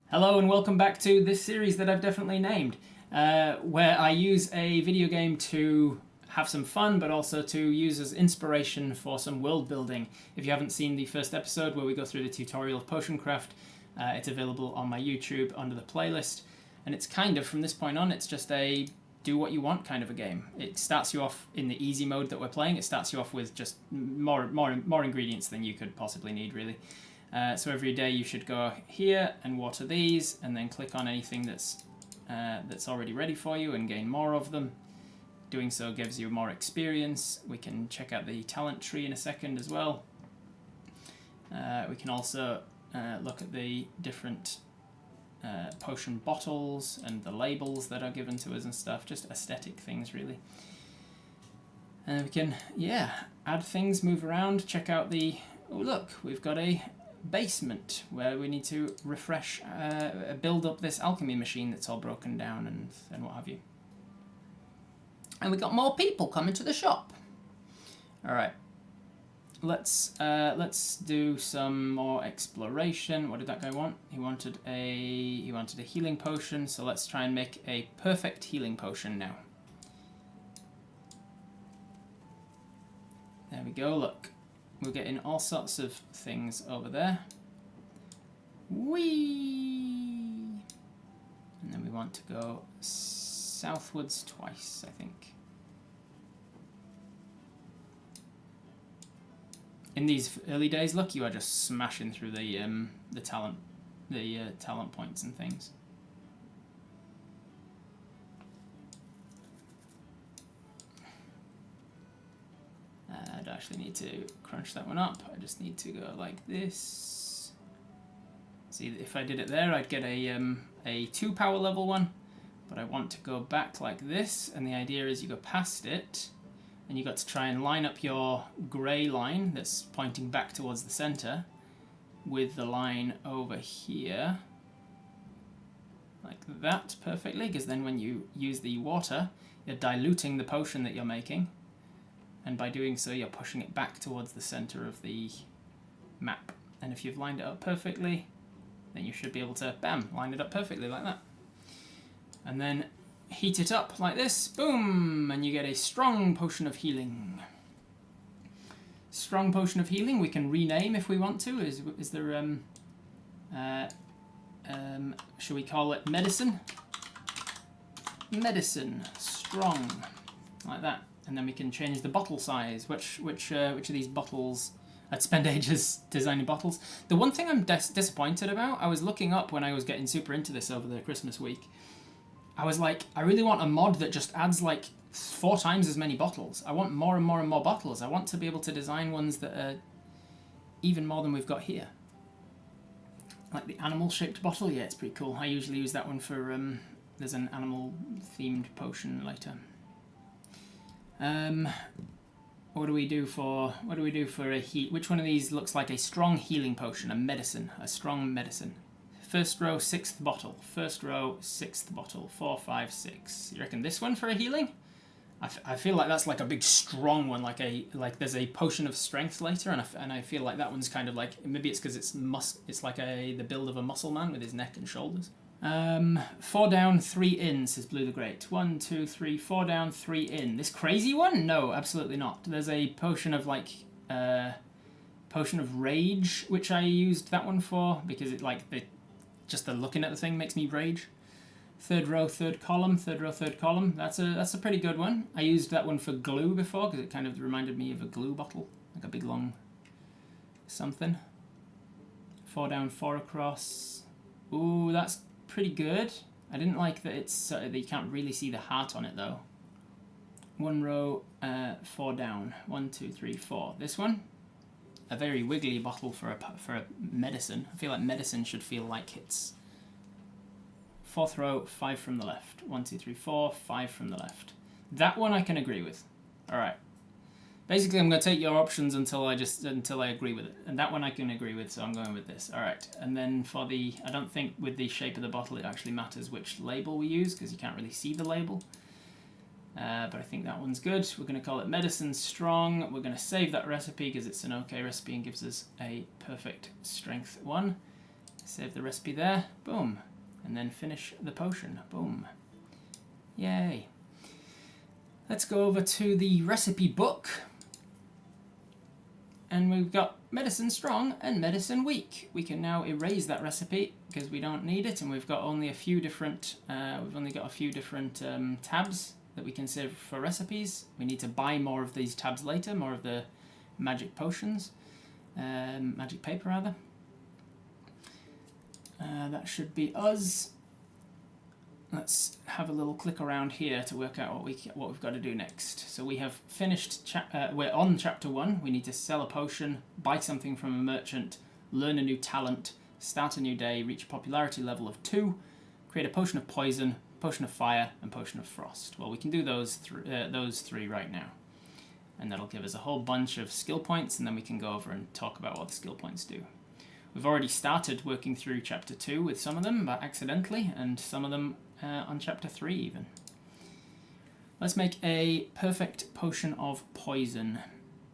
Hello and welcome back to this series that I've definitely named, where I use a video game to have some fun, but also to use as inspiration for some world building. If you haven't seen the first episode where we go through the tutorial of potion craft, it's available on my YouTube under the playlist. And it's kind of, from this point on, it's just a do what you want kind of a game. It starts you off in the easy mode that we're playing. It starts you off with just more ingredients than you could possibly need, really. So every day you should go here and water these, and then click on anything that's already ready for you and gain more of them. Doing so gives you more experience. We can check out the talent tree in a second as well. We can also look at the different potion bottles and the labels that are given to us and stuff, just aesthetic things really. And we can, add things, move around, check out the, oh look, we've got a basement where we need to refresh, build up this alchemy machine that's all broken down and what have you. And we got more people coming to the shop. All right, let's do some more exploration. What did that guy want? He wanted a healing potion. So let's try and make a perfect healing potion now. There we go. Look. We're getting all sorts of things over there. Whee! And then we want to go southwards twice, I think. In these early days, look, you are just smashing through the talent points and things. I don't actually need to crunch that one up. I just need to go like this. See, if I did it there, I'd get a 2 power level one, but I want to go back like this, and the idea is you go past it, and you got to try and line up your grey line that's pointing back towards the center with the line over here, like that, perfectly, because then when you use the water, you're diluting the potion that you're making. And by doing so, you're pushing it back towards the center of the map. And if you've lined it up perfectly, then you should be able to, bam, line it up perfectly like that. And then heat it up like this, boom, and you get a strong potion of healing. Strong potion of healing we can rename if we want to. Is there, should we call it medicine? Medicine, strong, like that. And then we can change the bottle size. Which of these bottles? I'd spend ages designing bottles. The one thing I'm disappointed about, I was looking up when I was getting super into this over the Christmas week. I was like, I really want a mod that just adds like 4 times as many bottles. I want more and more and more bottles. I want to be able to design ones that are even more than we've got here. Like the animal-shaped bottle, yeah, it's pretty cool. I usually use that one for, there's an animal-themed potion later. What do we do for a heat? Which one of these looks like a strong healing potion? A strong medicine. First row, 6th bottle. First row, 6th bottle. 4, 5, 6. You reckon this one for a healing? I feel like that's like a big strong one, like there's a potion of strength later, and I feel like that one's kind of like, maybe it's because it's like the build of a muscle man with his neck and shoulders. 4 down, 3 in, says Blue the Great. 1, 2, 3, 4 down, 3 in. This crazy one? No, absolutely not. There's a potion of potion of rage, which I used that one for because it just the looking at the thing makes me rage. 3rd row, 3rd column. 3rd row, 3rd column. That's a pretty good one. I used that one for glue before because it kind of reminded me of a glue bottle, like a big long something. 4 down, 4 across. Ooh, that's pretty good. I didn't like that it's that you can't really see the heart on it though. 1 row, 4 down. 1, 2, 3, 4. This one, a very wiggly bottle for a medicine. I feel like medicine should feel like it's 4th row, 5 from the left. 1, 2, 3, 4, 5 from the left. That one I can agree with. All right. Basically, I'm going to take your options until I agree with it. And that one I can agree with, so I'm going with this. All right. And then for the, I don't think with the shape of the bottle it actually matters which label we use because you can't really see the label. But I think that one's good. We're going to call it Medicine Strong. We're going to save that recipe because it's an okay recipe and gives us a perfect strength one. Save the recipe there. Boom. And then finish the potion. Boom. Yay. Let's go over to the recipe book. And we've got medicine strong and medicine weak. We can now erase that recipe because we don't need it, and we've got only a few different tabs that we can save for recipes. We need to buy more of these tabs later, more of the magic potions, magic paper rather. That should be us. Let's have a little click around here to work out what we've got to do next. So we have finished, we're on chapter 1. We need to sell a potion, buy something from a merchant, learn a new talent, start a new day, reach a popularity level of 2, create a potion of poison, potion of fire, and potion of frost. Well, we can do those three right now. And that'll give us a whole bunch of skill points, and then we can go over and talk about what the skill points do. We've already started working through chapter 2 with some of them, but accidentally, and some of them on chapter 3 even. Let's make a perfect potion of poison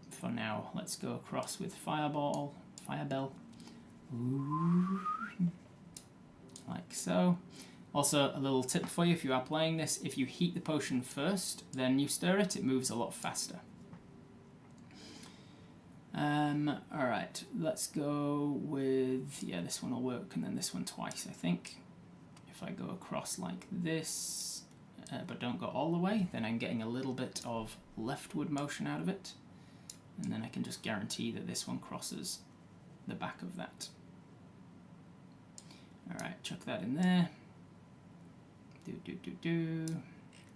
for now. Let's go across with firebell. Ooh. Like so. Also, a little tip for you if you are playing this: if you heat the potion first, then you stir it, it moves a lot faster. Alright, let's go with, this one will work, and then this one twice, I think. If I go across like this, but don't go all the way, then I'm getting a little bit of leftward motion out of it, and then I can just guarantee that this one crosses the back of that. Alright, chuck that in there.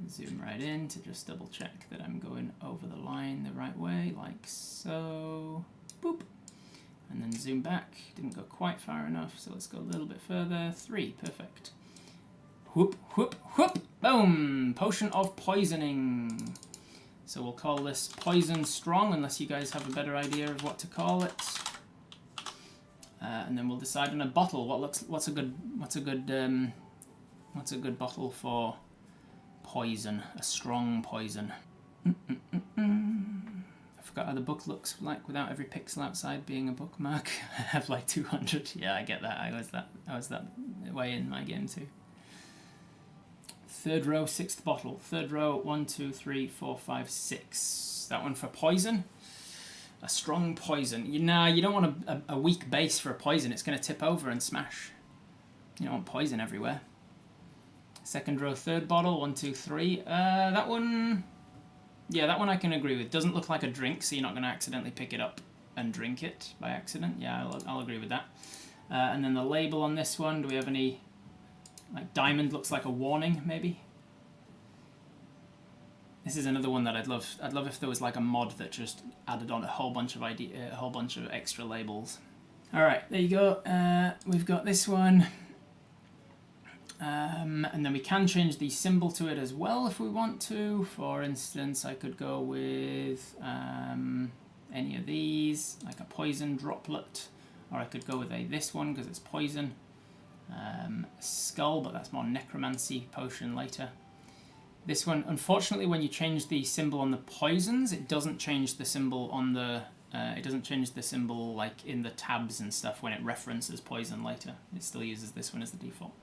Zoom right in to just double check that I'm going over the line the right way, like so. Boop. And then zoom back. Didn't go quite far enough, so let's go a little bit further. 3, perfect. Whoop, whoop, whoop. Boom! Potion of poisoning. So we'll call this poison strong, unless you guys have a better idea of what to call it. And then we'll decide on a bottle. What's a good bottle for poison? A strong poison. I forgot how the book looks like without every pixel outside being a bookmark. I have like 200. Yeah, I get that. I was that way in my game too. Third row, 6th bottle. Third row, 1, 2, 3, 4, 5, 6. That one for poison. A strong poison. You don't want a weak base for a poison. It's going to tip over and smash. You don't want poison everywhere. Second row, 3rd bottle, 1, 2, 3. That one, that one I can agree with. Doesn't look like a drink, so you're not going to accidentally pick it up and drink it by accident. Yeah, I'll agree with that. And then the label on this one, do we have any, like diamond looks like a warning, maybe? This is another one that I'd love if there was like a mod that just added on a whole bunch of extra labels. All right, there you go. We've got this one. And then we can change the symbol to it as well if we want to. For instance, I could go with any of these, like a poison droplet, or I could go with this one because it's poison. Skull, but that's more necromancy potion later. This one, unfortunately, when you change the symbol on the poisons, it doesn't change the symbol on the. It doesn't change the symbol like in the tabs and stuff when it references poison later. It still uses this one as the default.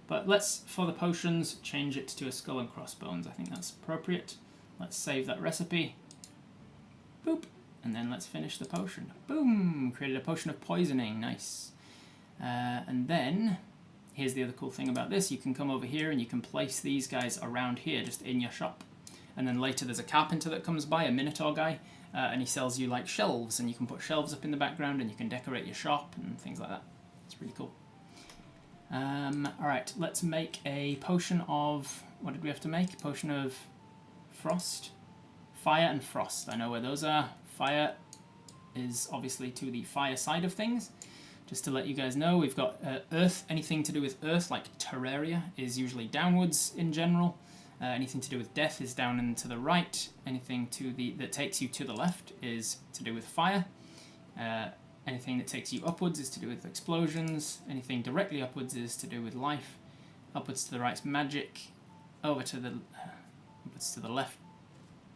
But let's, for the potions, change it to a skull and crossbones. I think that's appropriate. Let's save that recipe. Boop. And then let's finish the potion. Boom! Created a potion of poisoning. Nice. And then, here's the other cool thing about this. You can come over here and you can place these guys around here, just in your shop. And then later there's a carpenter that comes by, a minotaur guy, and he sells you like shelves. And you can put shelves up in the background and you can decorate your shop and things like that. It's pretty cool. Alright, let's make a potion of... What did we have to make? Potion of frost? Fire and frost. I know where those are. Fire is obviously to the fire side of things. Just to let you guys know, we've got earth. Anything to do with earth, like terraria, is usually downwards in general. Anything to do with death is down and to the right. Anything that takes you to the left is to do with fire. Anything that takes you upwards is to do with explosions. Anything directly upwards is to do with life. Upwards to the right is magic. Upwards to the left.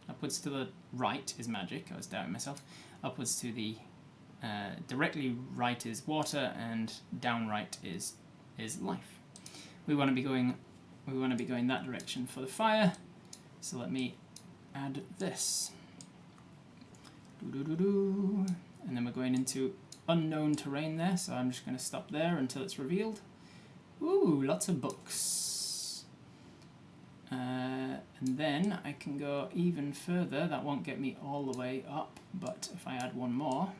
Upwards to the right is magic. I was doubting myself. Upwards to the directly right is water, and down right is life. We want to be going that direction for the fire. So let me add this. And then we're going into unknown terrain there, so I'm just going to stop there until it's revealed. Ooh, lots of books. And then I can go even further. That won't get me all the way up, but if I add one more,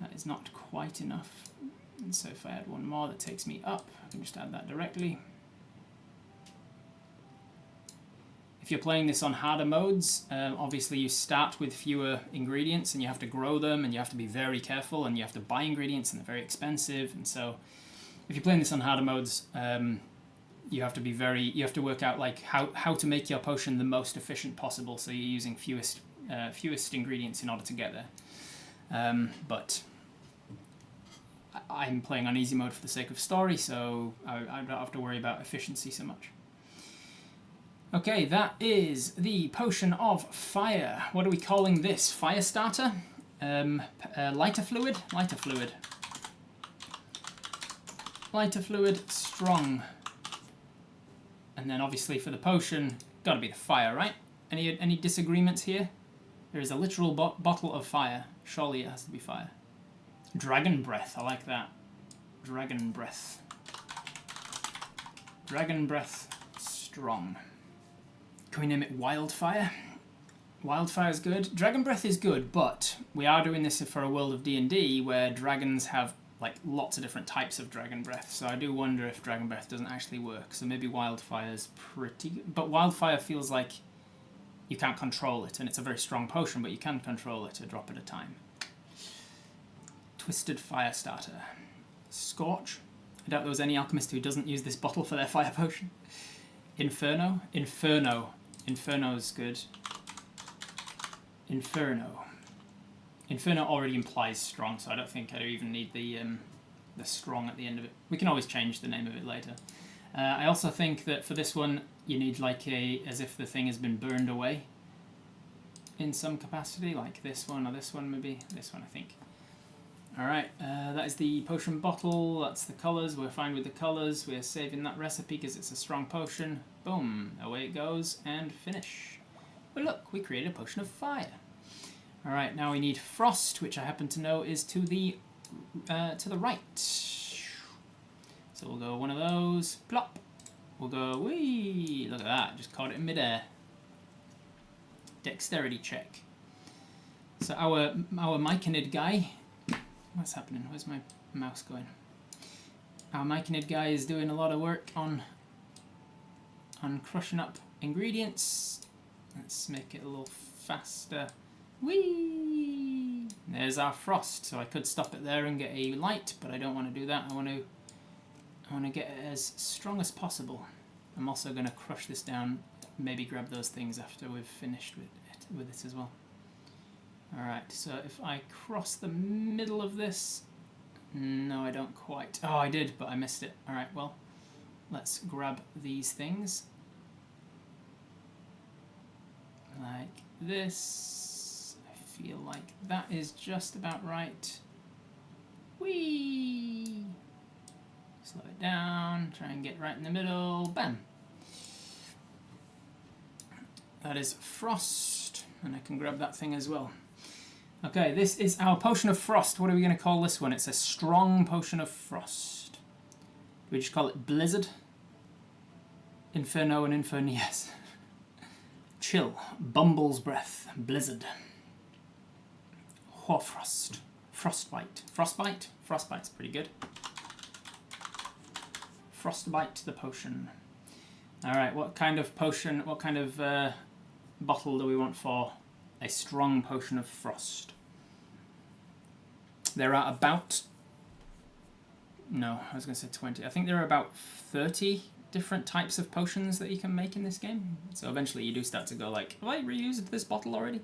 that is not quite enough. And so if I add one more, that takes me up. I can just add that directly. If you're playing this on harder modes, obviously you start with fewer ingredients and you have to grow them and you have to be very careful and you have to buy ingredients and they're very expensive. And so if you're playing this on harder modes, you have to work out like how to make your potion the most efficient possible, so you're using fewest ingredients in order to get there. But I'm playing on easy mode for the sake of story, so I don't have to worry about efficiency so much. Okay, that is the Potion of Fire. What are we calling this? Fire starter? Lighter fluid? Lighter fluid. Lighter fluid, strong. And then obviously for the potion, gotta be the fire, right? Any disagreements here? There is a literal bottle of fire. Surely it has to be fire. Dragon breath, I like that. Dragon breath. Dragon breath, strong. Can we name it Wildfire? Wildfire's good. Dragon breath is good, but we are doing this for a world of D&D where dragons have like lots of different types of dragon breath. So I do wonder if dragon breath doesn't actually work. So maybe Wildfire's pretty good. But Wildfire feels like you can't control it, and it's a very strong potion, but you can control it a drop at a time. Twisted Fire Starter. Scorch. I doubt there was any alchemist who doesn't use this bottle for their fire potion. Inferno. Inferno's good. Inferno. Inferno already implies strong, so I don't think I even need the strong at the end of it. We can always change the name of it later. I also think that for this one, you need like as if the thing has been burned away in some capacity, like this one or this one, maybe this one, I think. Alright, that is the potion bottle, that's the colours, we're fine with the colours, we're saving that recipe because it's a strong potion. Boom, away it goes, and finish. Well look, we created a potion of fire. Alright, now we need frost, which I happen to know is to the right. So we'll go one of those, plop. We'll go, whee, look at that, just caught it in midair. Dexterity check. So our Myconid guy, what's happening? Where's my mouse going? Our Myconid guy is doing a lot of work on crushing up ingredients. Let's make it a little faster. Whee! There's our frost. So I could stop it there and get a light, but I don't want to do that. I want to get it as strong as possible. I'm also going to crush this down. Maybe grab those things after we've finished with it as well. Alright, so if I cross the middle of this... No, I don't quite. Oh, I did, but I missed it. Alright, well, let's grab these things. Like this. I feel like that is just about right. Whee! Slow it down, try and get right in the middle. Bam! That is frost, and I can grab that thing as well. Okay, this is our potion of frost. What are we going to call this one? It's a strong potion of frost. Do we just call it blizzard? Inferno and Infernies. Chill. Bumble's breath. Blizzard. Hoarfrost. Frostbite. Frostbite? Frostbite's pretty good. Frostbite the potion. Alright, what kind of potion, what kind of bottle do we want for a strong potion of frost? There are about... No, I was going to say 20. I think there are about 30 different types of potions that you can make in this game. So eventually you do start to go like, have I reused this bottle already?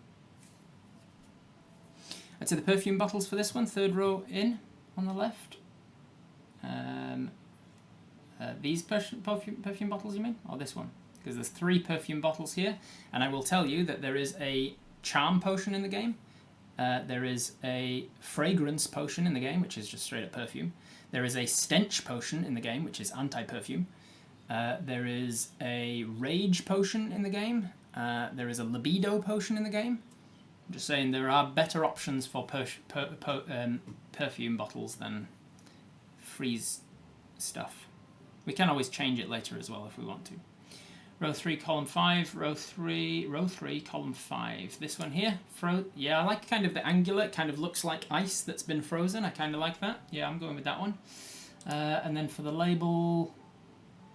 I'd say the perfume bottles for this one, third row in on the left. These perfume bottles, you mean? Or this one? Because there's 3 perfume bottles here, and I will tell you that there is a charm potion in the game. There is a fragrance potion in the game, which is just straight up perfume. There is a stench potion in the game, which is anti-perfume. There is a rage potion in the game. There is a libido potion in the game. I'm just saying there are better options for perfume bottles than freeze stuff. We can always change it later as well if we want to. Row 3, column 5, row 3, column 5. This one here, yeah, I like kind of the angular, it kind of looks like ice that's been frozen. I kind of like that. Yeah, I'm going with that one. And then for the label,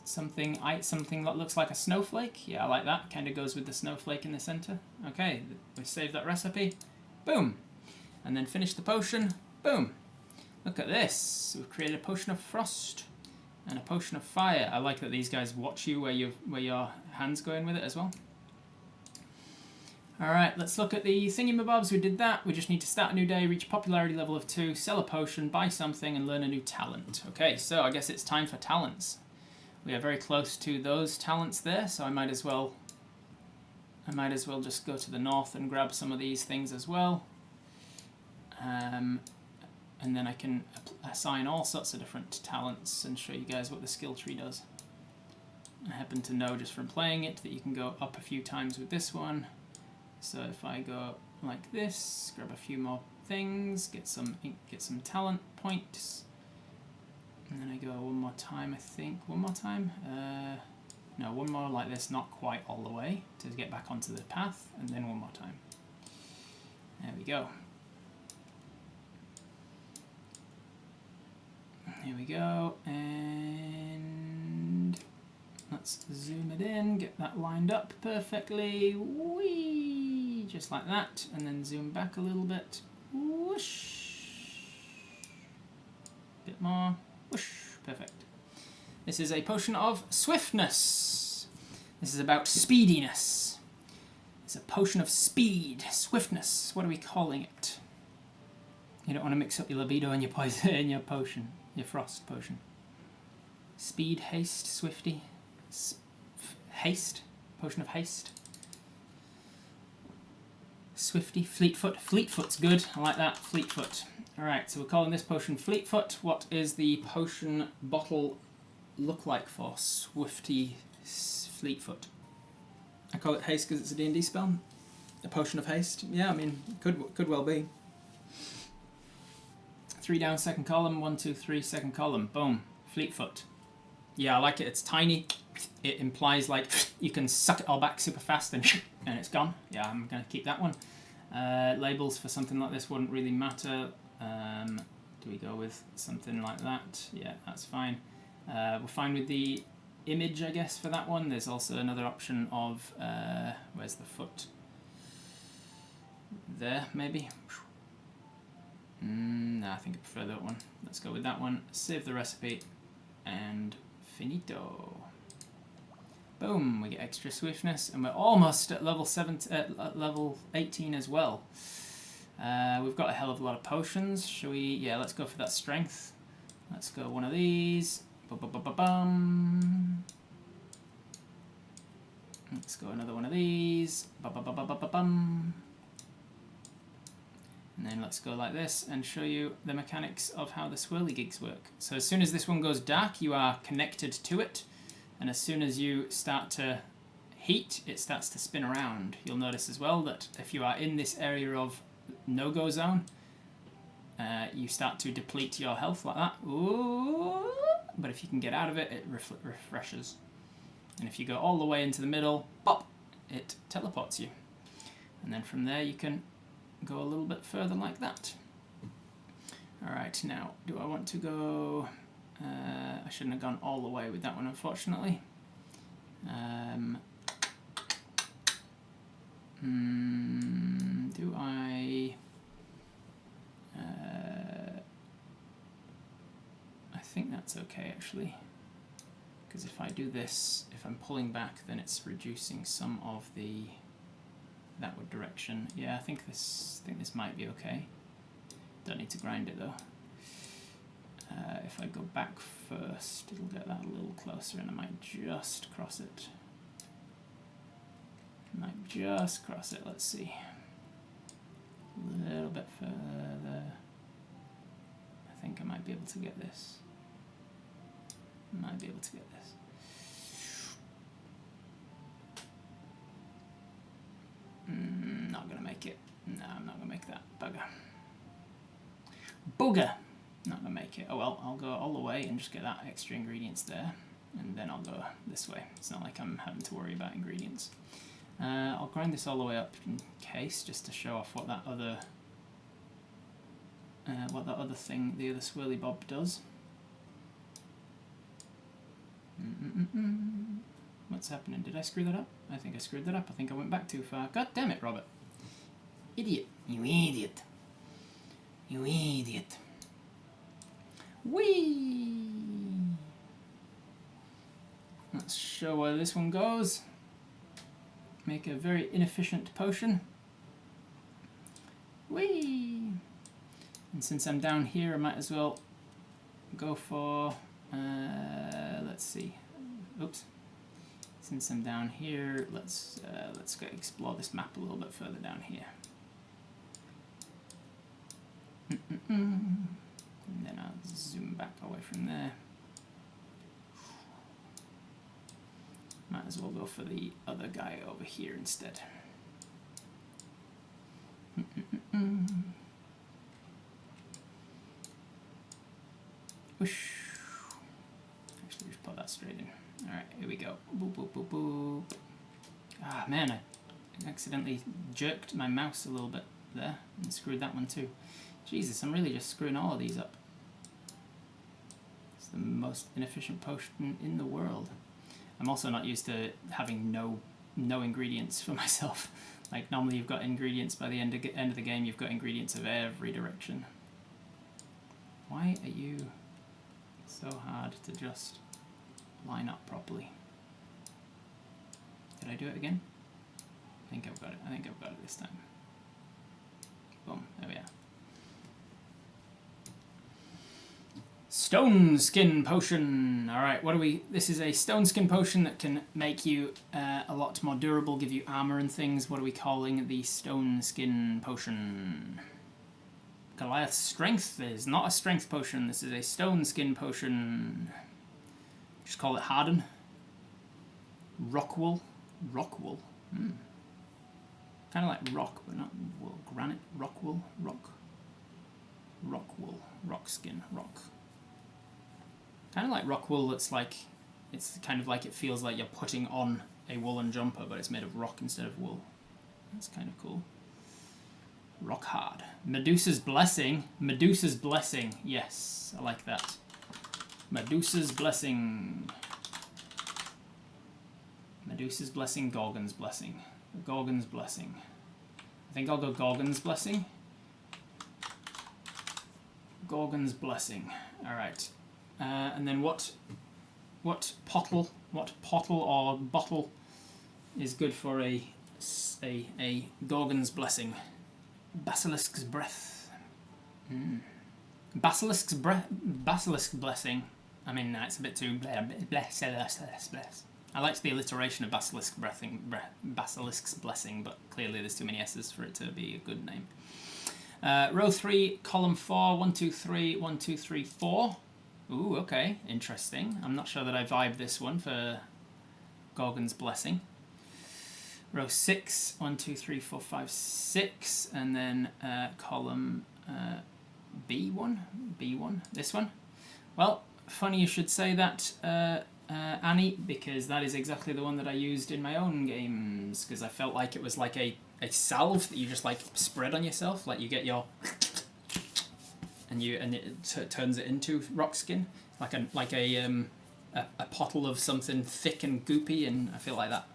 something that looks like a snowflake. Yeah, I like that. Kind of goes with the snowflake in the center. Okay, we save that recipe. Boom. And then finish the potion. Boom. Look at this. We've created a potion of frost. And a potion of fire. I like that these guys watch you where your hand's going with it as well. Alright, let's look at the thingamabobs. We did that. We just need to start a new day, reach popularity level of 2, sell a potion, buy something, and learn a new talent. Okay, so I guess it's time for talents. We are very close to those talents there, so I might as well just go to the north and grab some of these things as well. And then I can assign all sorts of different talents and show you guys what the skill tree does. I happen to know just from playing it that you can go up a few times with this one. So if I go like this, grab a few more things, get some talent points, and then I go one more time, I think. One more time? No, one more like this, not quite all the way, to get back onto the path, and then one more time. There we go. Here we go, and let's zoom it in, get that lined up perfectly, whee, just like that, and then zoom back a little bit, whoosh, bit more, whoosh, perfect. This is a potion of swiftness. This is about speediness. It's a potion of speed, swiftness. What are we calling it? You don't want to mix up your libido and your poison and your potion. Your frost potion. Speed, haste, swifty. Haste. Potion of haste. Swifty, fleetfoot. Fleetfoot's good. I like that. Fleetfoot. Alright, so we're calling this potion Fleetfoot. What is the potion bottle look like for Swifty Fleetfoot? I call it haste because it's a D&D spell. A potion of haste. Yeah, I mean, could well be. 3 down, second column, 1, 2, 3, second column. Boom. Fleetfoot. Yeah, I like it. It's tiny. It implies like you can suck it all back super fast and it's gone. Yeah, I'm going to keep that one. Labels for something like this wouldn't really matter. Do we go with something like that? Yeah, that's fine. We're fine with the image, I guess, for that one. There's also another option of, where's the foot? There, maybe. No, I think I prefer that one. Let's go with that one. Save the recipe, and finito. Boom, we get extra swiftness, and we're almost at level 18 as well. We've got a hell of a lot of potions. Shall we? Yeah, let's go for that strength. Let's go one of these. Ba-ba-ba-ba-bum. Let's go another one of these. Ba-ba-ba-ba-ba-bum. And then let's go like this and show you the mechanics of how the swirly gigs work. So as soon as this one goes dark, you are connected to it. And as soon as you start to heat, it starts to spin around. You'll notice as well that if you are in this area of no-go zone, you start to deplete your health like that. Ooh. But if you can get out of it, it refreshes. And if you go all the way into the middle, pop, it teleports you. And then from there you can go a little bit further like that. Alright, now, do I want to go... I shouldn't have gone all the way with that one, unfortunately. Do I... I think that's okay, actually. Because if I do this, if I'm pulling back, then it's reducing some of the thatward direction. Yeah, I think this might be okay. Don't need to grind it though. If I go back first, it'll get that a little closer, and I might just cross it. Let's see. A little bit further. I think I might be able to get this. Might be able to get this. Not gonna make it. No, I'm not gonna make that. Bugger. Bugger! Not gonna make it. Oh well, I'll go all the way and just get that extra ingredients there. And then I'll go this way. It's not like I'm having to worry about ingredients. I'll grind this all the way up in case, just to show off what that other thing, the other swirly bob does. What's happening? Did I screw that up? I think I screwed that up. I think I went back too far. God damn it, Robert. Idiot. You idiot. You idiot. Whee! Let's show where this one goes. Make a very inefficient potion. Whee! And since I'm down here, I might as well go for, let's see. Oops. Since I'm down here, let's go explore this map a little bit further down here. And then I'll zoom back away from there. Might as well go for the other guy over here instead. Whoosh. Actually, just put that straight in. Alright, here we go. Boop, boop, boop, boop. Ah, man, I accidentally jerked my mouse a little bit there and screwed that one too. Jesus, I'm really just screwing all of these up. It's the most inefficient potion in the world. I'm also not used to having no ingredients for myself. Like, normally you've got ingredients by the end of the game, you've got ingredients of every direction. Why are you so hard to just line up properly? Did I do it again? I think I've got it. I think I've got it this time. Boom, there we are. Stone skin potion. Alright, what do we... This is a stone skin potion that can make you a lot more durable, give you armor and things. What are we calling the stone skin potion? Goliath's strength is not a strength potion. This is a stone skin potion. Just call it harden. Rockwool. Rockwool. Kind of like rock, but not wool. Granite. Rockwool. Rock. Rockwool. Rock skin. Rock. Kind of like rock wool. It's kind of like it feels like you're putting on a woolen jumper, but it's made of rock instead of wool. That's kind of cool. Rock hard. Medusa's blessing. Medusa's blessing. Yes, I like that. Medusa's blessing. Medusa's blessing. Gorgon's blessing. Gorgon's blessing. I think I'll go Gorgon's blessing. Gorgon's blessing. All right. And then what pottle or bottle is good for a Gorgon's blessing? Basilisk's breath. Basilisk's breath. Basilisk blessing. I mean, it's a bit too bless. I liked the alliteration of basilisk breathing, basilisk's blessing, but clearly there's too many S's for it to be a good name. Row 3, column 4, 1, 2, 3, 1, 2, 3, 4. Ooh, okay, interesting. I'm not sure that I vibe this one for Gorgon's blessing. Row 6, 1, 2, 3, 4, 5, 6, and then column B1, this one. Well, funny you should say that, Annie, because that is exactly the one that I used in my own games, because I felt like it was like a salve that you just like spread on yourself, like you get your... and it turns it into rock skin, like a pottle of something thick and goopy, and I feel like that.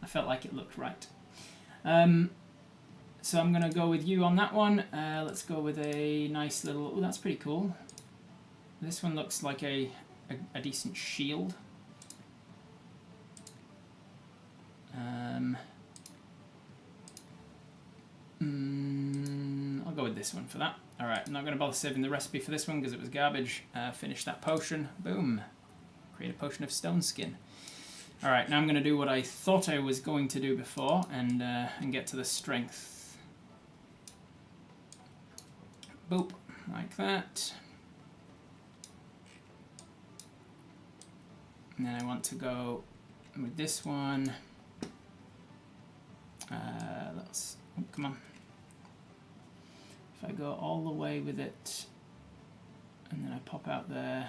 I felt like it looked right. So I'm gonna go with you on that one. Let's go with a nice little. Oh, that's pretty cool. This one looks like a decent shield. I'll go with this one for that. Alright, I'm not going to bother saving the recipe for this one because it was garbage. Finish that potion. Boom. Create a potion of stone skin. Alright, now I'm going to do what I thought I was going to do before and get to the strength. Boop, like that. And then I want to go with this one. Let's, oh, come on. If I go all the way with it, and then I pop out there,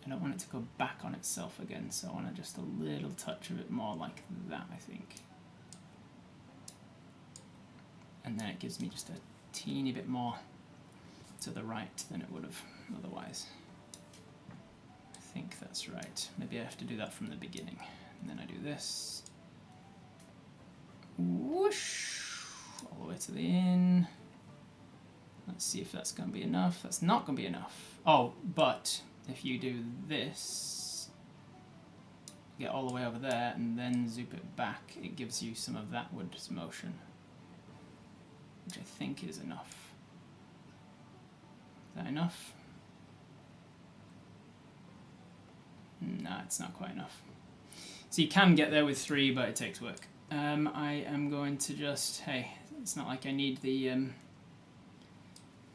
I don't want it to go back on itself again, so I want just a little touch of it more like that, I think. And then it gives me just a teeny bit more to the right than it would have otherwise. I think that's right. Maybe I have to do that from the beginning. And then I do this. Whoosh! All the way to the in. Let's see if that's going to be enough. That's not going to be enough. Oh, but if you do this, get all the way over there and then zoop it back, it gives you some of that wood's motion, which I think is enough. Is that enough? No, it's not quite enough. So you can get there with 3, but it takes work. I am going to just, hey, it's not like I need the,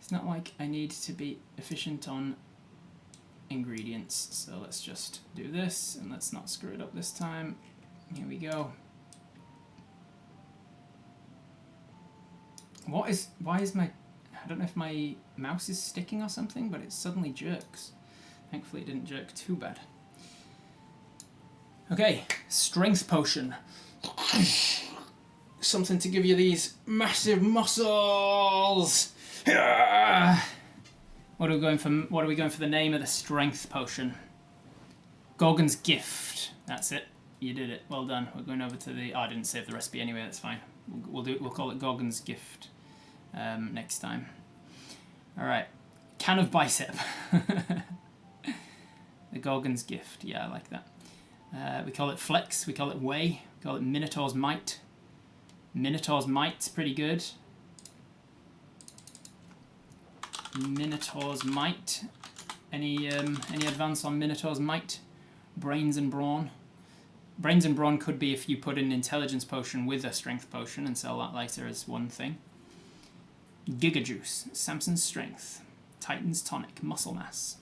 it's not like I need to be efficient on ingredients. So let's just do this, and let's not screw it up this time. Here we go. Why is my, I don't know if my mouse is sticking or something, but it suddenly jerks. Thankfully it didn't jerk too bad. Okay, strength potion. Something to give you these massive muscles. What are we going for? What are we going for the name of the strength potion? Gorgon's Gift. That's it. You did it. Well done. We're going over to the. Oh, I didn't save the recipe anyway. That's fine. We'll do it. We'll call it Gorgon's Gift next time. All right. Can of bicep. The Gorgon's Gift. Yeah, I like that. We call it Flex. We call it Way. We call it Minotaur's Might. Minotaur's Might's pretty good. Minotaur's Might. Any advance on Minotaur's Might? Brains and Brawn. Brains and Brawn could be if you put an intelligence potion with a strength potion and sell that later as one thing. Giga Juice. Samson's Strength. Titan's Tonic. Muscle Mass.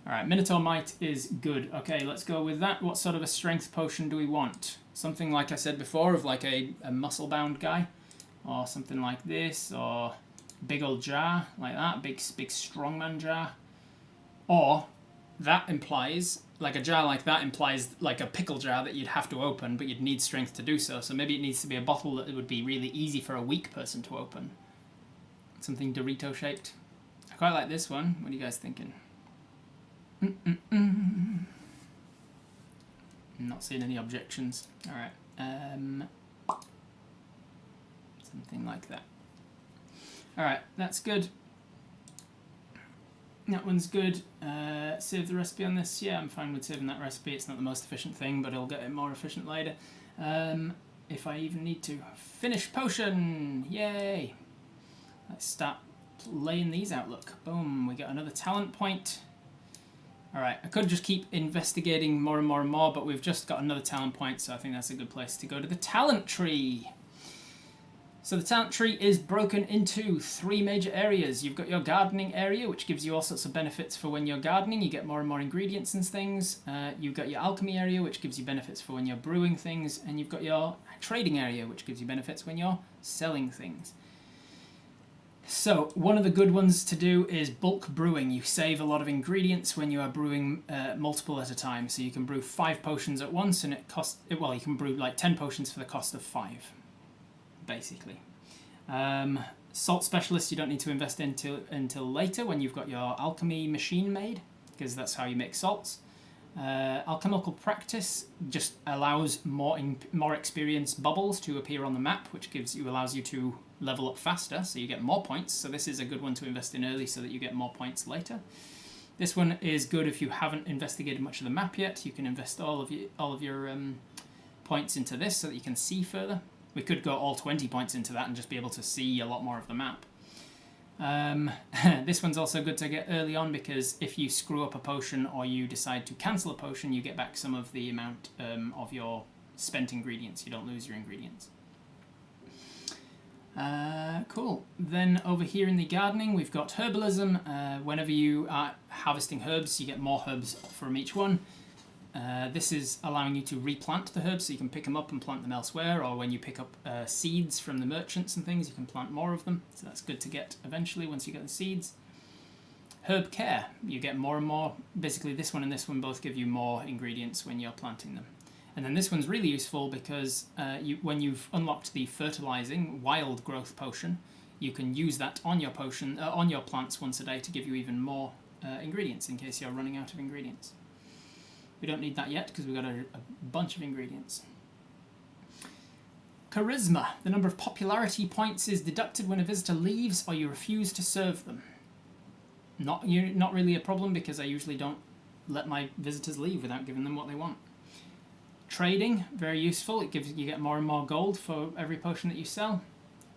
Alright, Minotaur Might is good. Okay, let's go with that. What sort of a strength potion do we want? Something like I said before, of like a muscle-bound guy. Or something like this, or big old jar, like that. Big strongman jar. Or, that implies, like a jar like that implies like a pickle jar that you'd have to open, but you'd need strength to do so. So maybe it needs to be a bottle that would be really easy for a weak person to open. Something Dorito-shaped. I quite like this one. What are you guys thinking? Not seeing any objections. Alright. Something like that. Alright, that's good. That one's good. Save the recipe on this. Yeah, I'm fine with saving that recipe. It's not the most efficient thing, but I'll get it more efficient later. If I even need to. Finish potion! Yay! Let's start laying these out. Look. Boom. We got another talent point. Alright, I could just keep investigating more and more and more, but we've just got another talent point, so I think that's a good place to go to the talent tree. So the talent tree is broken into 3 major areas. You've got your gardening area, which gives you all sorts of benefits for when you're gardening. You get more and more ingredients and things. You've got your alchemy area, which gives you benefits for when you're brewing things. And you've got your trading area, which gives you benefits when you're selling things. So, one of the good ones to do is bulk brewing. You save a lot of ingredients when you are brewing multiple at a time. So you can brew 5 potions at once, and it costs, well, you can brew like 10 potions for the cost of 5, basically. Salt specialist you don't need to invest until later when you've got your alchemy machine made, because that's how you make salts. Alchemical practice just allows more experienced bubbles to appear on the map, which allows you to level up faster, so you get more points. So this is a good one to invest in early so that you get more points later. This one is good if you haven't investigated much of the map yet. You can invest all of your points into this so that you can see further. We could go all 20 points into that and just be able to see a lot more of the map. This one's also good to get early on because if you screw up a potion or you decide to cancel a potion, you get back some of the amount of your spent ingredients. You don't lose your ingredients. Cool. Then over here in the gardening, we've got herbalism. Whenever you are harvesting herbs, you get more herbs from each one. This is allowing you to replant the herbs, so you can pick them up and plant them elsewhere, or when you pick up seeds from the merchants and things, you can plant more of them. So that's good to get eventually once you get the seeds. Herb care, you get more and more. Basically, this one and this one both give you more ingredients when you're planting them. And then this one's really useful because when you've unlocked the fertilizing wild growth potion, you can use that on your potion on your plants once a day to give you even more ingredients in case you're running out of ingredients. We don't need that yet because we've got a bunch of ingredients. Charisma. The number of popularity points is deducted when a visitor leaves or you refuse to serve them. Not really a problem because I usually don't let my visitors leave without giving them what they want. Trading, very useful. You get more and more gold for every potion that you sell.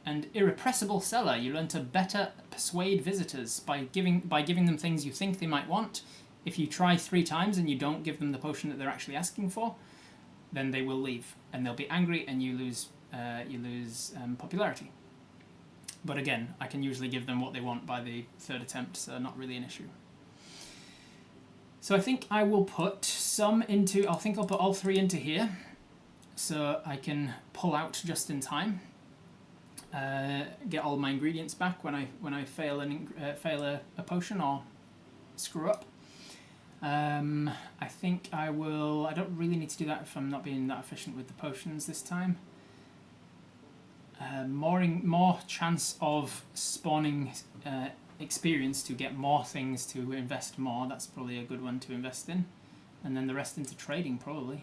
And irrepressible seller. You learn to better persuade visitors by giving them things you think they might want. If you try 3 times and you don't give them the potion that they're actually asking for, then they will leave and they'll be angry and you lose popularity. But again, I can usually give them what they want by the 3rd attempt, so not really an issue. So I think I will put some into. I think I'll put all 3 into here, so I can pull out just in time. Get all my ingredients back when I fail a potion or screw up. I think I will. I don't really need to do that if I'm not being that efficient with the potions this time. More chance of spawning experience to get more things to invest more. That's probably a good one to invest in, and then the rest into trading probably.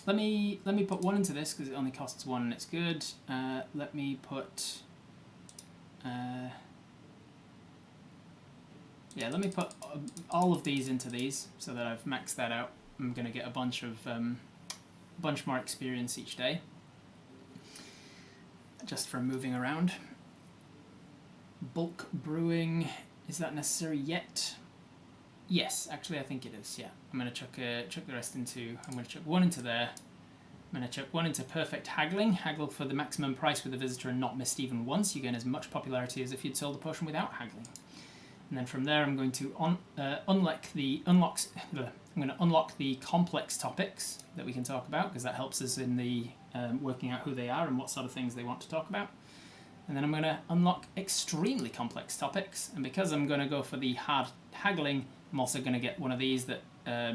Let me put 1 into this because it only costs 1 and it's good. Let me put. Yeah, let me put all of these into these so that I've maxed that out. I'm going to get a bunch more experience each day just from moving around. Bulk brewing, is that necessary yet? Yes, actually I think it is, yeah. I'm going to chuck the rest into, I'm going to chuck 1 into there. I'm going to chuck 1 into perfect haggling. Haggle for the maximum price with a visitor and not missed even once. You gain as much popularity as if you'd sold the potion without haggling. And then from there I'm going to unlock the complex topics that we can talk about, because that helps us in the working out who they are and what sort of things they want to talk about. And then I'm going to unlock extremely complex topics, and because I'm going to go for the hard haggling, I'm also going to get one of these that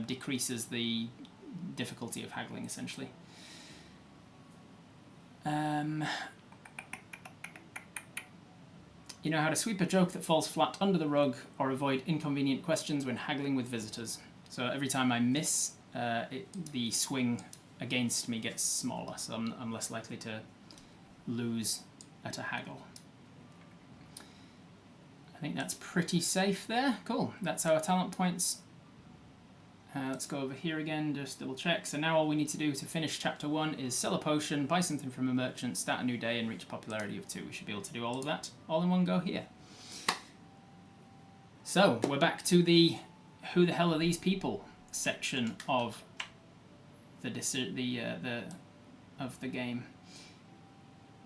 decreases the difficulty of haggling essentially. You know how to sweep a joke that falls flat under the rug or avoid inconvenient questions when haggling with visitors. So every time I miss, the swing against me gets smaller, so I'm less likely to lose at a haggle. I think that's pretty safe there. Cool, that's our talent points. Let's go over here again, just double check. So now all we need to do to finish chapter 1 is sell a potion, buy something from a merchant, start a new day and reach a popularity of 2. We should be able to do all of that all in one go here. So we're back to the who the hell are these people section of the game.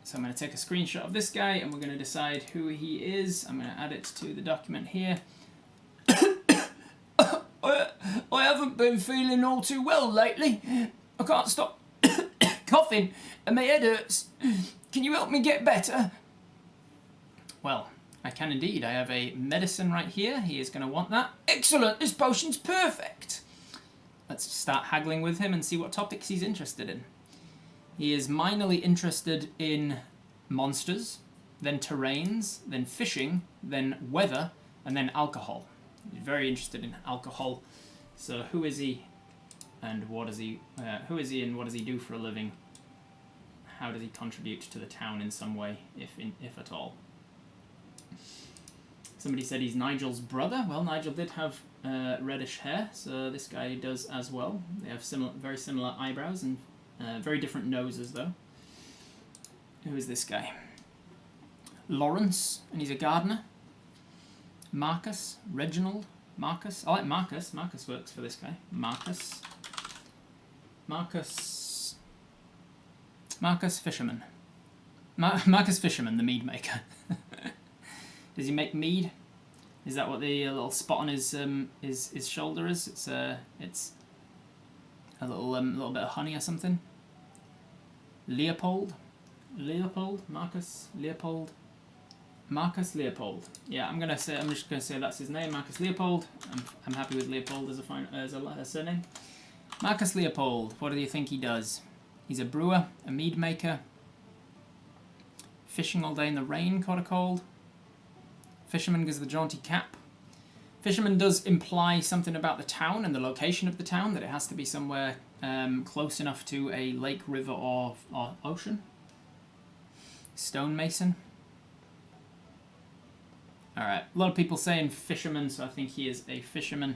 So I'm going to take a screenshot of this guy and we're going to decide who he is. I'm going to add it to the document here. I haven't been feeling all too well lately. I can't stop coughing and my head hurts. Can you help me get better? Well, I can indeed. I have a medicine right here. He is going to want that. Excellent, this potion's perfect. Let's start haggling with him and see what topics he's interested in. He is minorly interested in monsters, then terrains, then fishing, then weather, and then alcohol. He's very interested in alcohol. So who is he and what does he who is he and what does he do for a living? How does he contribute to the town in some way, if at all? Somebody said he's Nigel's brother. Well, Nigel did have reddish hair, so this guy does as well. They have very similar eyebrows and very different noses, though. Who is this guy? Lawrence, and he's a gardener. Marcus, Reginald, Marcus. I like Marcus. Marcus works for this guy. Marcus. Marcus Fisherman. Marcus Fisherman, the mead maker. Does he make mead? Is that what the little spot on his shoulder is? It's a little bit of honey or something. Leopold, Marcus Leopold. Yeah, I'm just gonna say that's his name, Marcus Leopold. I'm happy with Leopold as a surname. Marcus Leopold. What do you think he does? He's a brewer, a mead maker. Fishing all day in the rain, caught a cold. Fisherman gives the jaunty cap. Fisherman does imply something about the town and the location of the town, that it has to be somewhere close enough to a lake, river, or ocean. Stonemason. Alright, a lot of people saying fisherman, so I think he is a fisherman.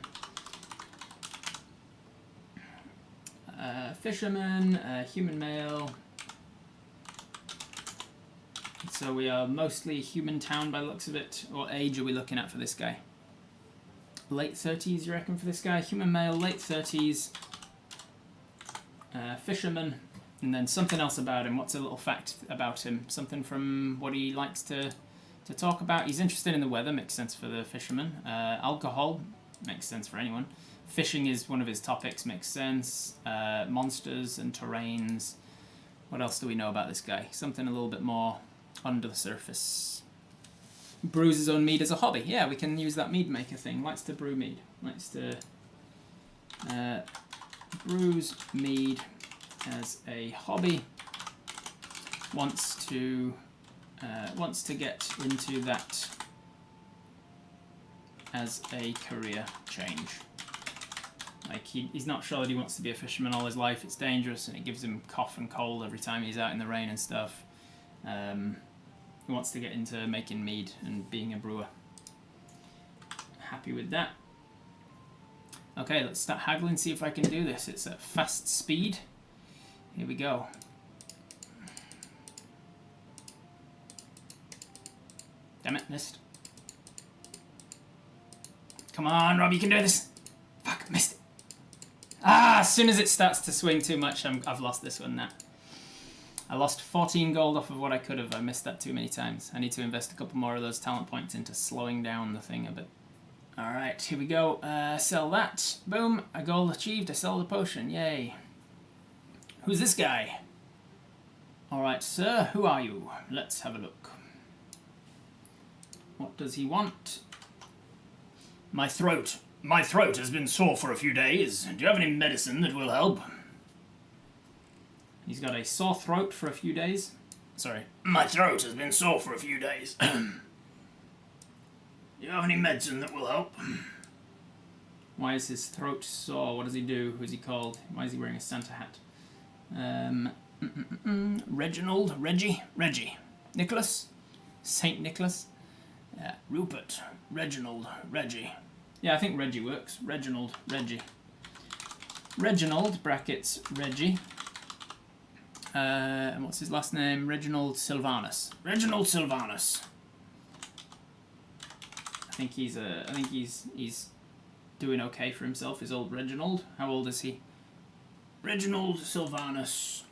Fisherman, human male. So we are mostly human town by the looks of it. What age are we looking at for this guy? Late 30s, you reckon, for this guy? Human male, late 30s. Fisherman. And then something else about him. What's a little fact about him? Something from what he likes to talk about. He's interested in the weather, makes sense for the fisherman. Alcohol, makes sense for anyone. Fishing is one of his topics, makes sense. Monsters and terrains. What else do we know about this guy? Something a little bit more under the surface. Brews his own mead as a hobby. Yeah, we can use that mead maker thing. Likes to brew mead. Likes to brews mead as a hobby. Wants to get into that as a career change. Like he's not sure that he wants to be a fisherman all his life. It's dangerous and it gives him cough and cold every time he's out in the rain and stuff. He wants to get into making mead and being a brewer. Happy with that. Okay, let's start haggling, see if I can do this. It's at fast speed. Here we go. Damn it, missed. Come on, Rob, you can do this. Fuck, missed it. Ah, as soon as it starts to swing too much, I've lost this one now. I lost 14 gold off of what I could have. I missed that too many times. I need to invest a couple more of those talent points into slowing down the thing a bit. Alright, here we go. Sell that. Boom. A goal achieved. I sell the potion. Yay. Who's this guy? Alright, sir. Who are you? Let's have a look. What does he want? My throat has been sore for a few days. Do you have any medicine that will help? He's got a sore throat for a few days. Sorry. My throat has been sore for a few days. Do you have any medicine that will help? Why is his throat sore? What does he do? Who's he called? Why is he wearing a Santa hat? Reginald? Reggie? Nicholas? Saint Nicholas? Rupert? Reginald? Reggie? Yeah, I think Reggie works. Reginald? Reggie. Reginald, brackets, Reggie. And what's his last name? Reginald Sylvanus. Reginald Sylvanus. I think he's doing okay for himself. Is old Reginald? How old is he? Reginald Sylvanus.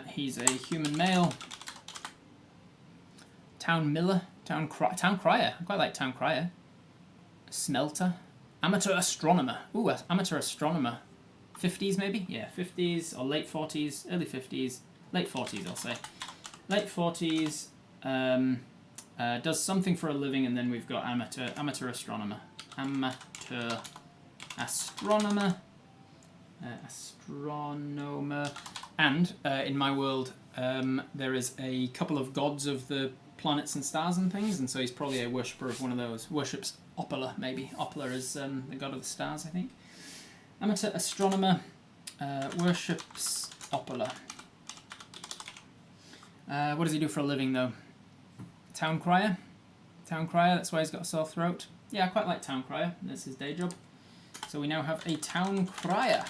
He's a human male. Town miller. Town crier. I quite like town crier. Smelter. Amateur astronomer. Ooh, amateur astronomer. 50s maybe? Yeah, 50s or late 40s, early 50s, late 40s I'll say. Late 40s, does something for a living, and then we've got amateur astronomer. Amateur astronomer. Astronomer. And in my world, there is a couple of gods of the planets and stars and things, and so he's probably a worshipper of one of those. Worships Opala, maybe. Opala is the god of the stars, I think. Amateur astronomer worships Opala. What does he do for a living, though? Town crier? Town crier, that's why he's got a sore throat. Yeah, I quite like town crier. That's his day job. So we now have a town crier.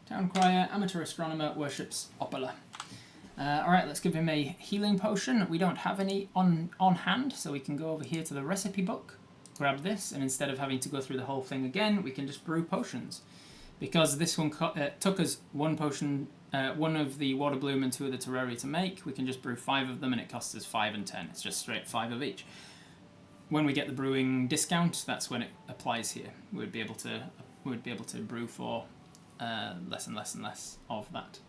Town crier, amateur astronomer, worships Opala. Alright, let's give him a healing potion. We don't have any on hand, so we can go over here to the recipe book. Grab this, and instead of having to go through the whole thing again, we can just brew potions. Because this one took us one potion, one of the water bloom and 2 of the terraria to make, we can just brew 5 of them and it costs us 5 and 10. It's just straight 5 of each. When we get the brewing discount, that's when it applies here. We'd be able to brew for less and less and less of that.